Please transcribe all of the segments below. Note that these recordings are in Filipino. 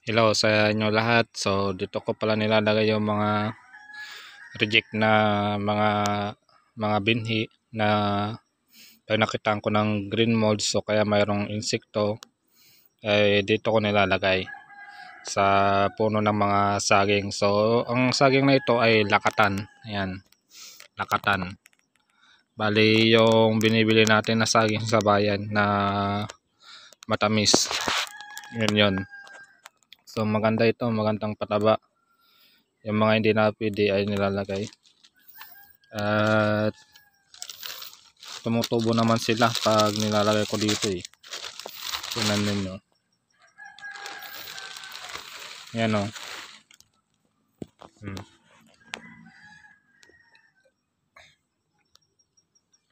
Hello sa inyo lahat. So dito ko pala nilalagay yung mga reject na mga binhi na pag nakitaan ko ng green mold so kaya mayroong insekto ay dito ko nilalagay sa puno ng mga saging. So ang saging na ito ay lakatan. Ayan, lakatan. Bali yung binibili natin na saging sa bayan na matamis. Yun. So maganda ito, magandang pataba. Yung mga hindi na pwede ay nilalagay. At tumutubo naman sila pag nilalagay ko dito eh. Tingnan ninyo. Yan o.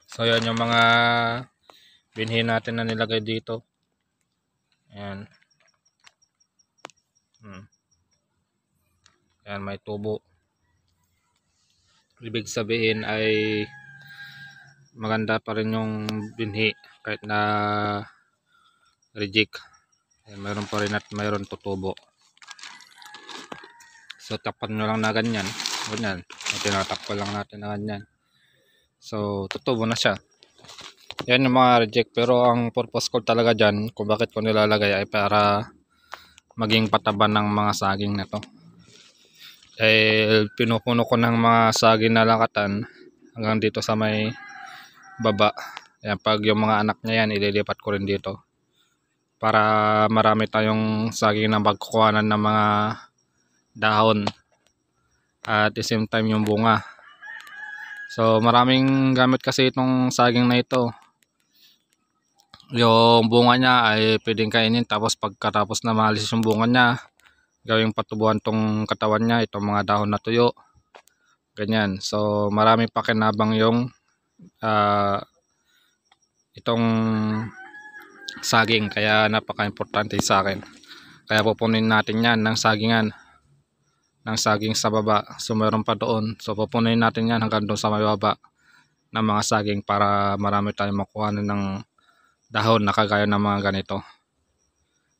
So yan yung mga binhi natin na nilagay dito. Ayan. Ayan, may tubo. Ibig sabihin ay maganda pa rin yung binhi kahit na reject. Mayroon pa rin at mayroon tutubo. So tapan nyo lang na ganyan. Ganyan. Tinatakpan lang natin na ganyan. So tutubo na siya. Yan yung mga reject. Pero ang purpose ko talaga dyan kung bakit ko nilalagay ay para maging pataba ng mga saging na to. Dahil pinupuno ko ng mga saging na lakatan hanggang dito sa may baba. Yan, pag yung mga anak niya yan ililipat ko rin dito. Para marami tayong saging na magkukuhanan ng mga dahon. At the same time yung bunga. So maraming gamit kasi itong saging na ito. Yung bunga niya ay pwedeng kainin, tapos pagkatapos na maalis yung bunga niya, gawing patubuhan tong katawan niya, itong mga dahon na tuyo. Ganyan. So marami pakinabang yung itong saging, kaya napaka-importante sa akin. Kaya pupunin natin yan ng sagingan, ng saging sa baba. So meron pa doon. So pupunin natin yan hanggang doon sa may baba ng mga saging para marami tayong makuha ng dahon na kagaya ng mga ganito.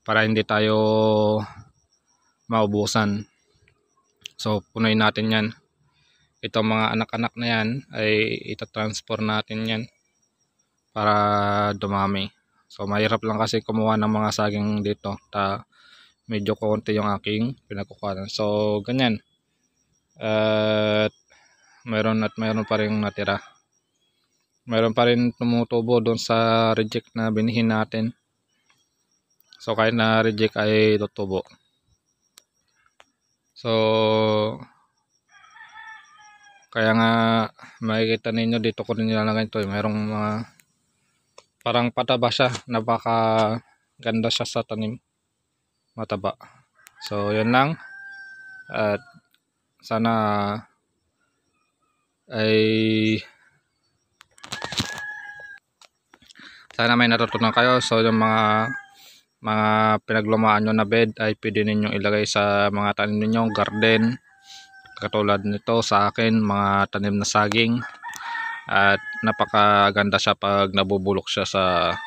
Para hindi tayo maubusan. So punuin natin yan. Itong mga anak-anak na yan ay itatransfer natin yan para dumami. So mahirap lang kasi kumuha ng mga saging dito. Medyo konti yung aking pinagkukuhanan. So ganyan. At mayroon pa rin natira. Mayroon pa rin tumutubo doon sa reject na binihin natin. So kahit na reject ay tutubo. So kaya nga makikita ninyo dito ko rin nilalagay ito. Mayroong mga parang pataba siya. Napaka ganda siya sa tanim. Mataba. So yun lang. At sana may natutunan kayo. So yung mga pinaglumaan nyo na bed ay pwede ninyong ilagay sa mga tanim ninyong garden, katulad nito sa akin, mga tanim na saging. At napakaganda siya pag nabubulok siya sa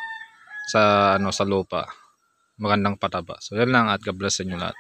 lupa. Magandang pataba. So yan lang, at God bless sa inyo lahat.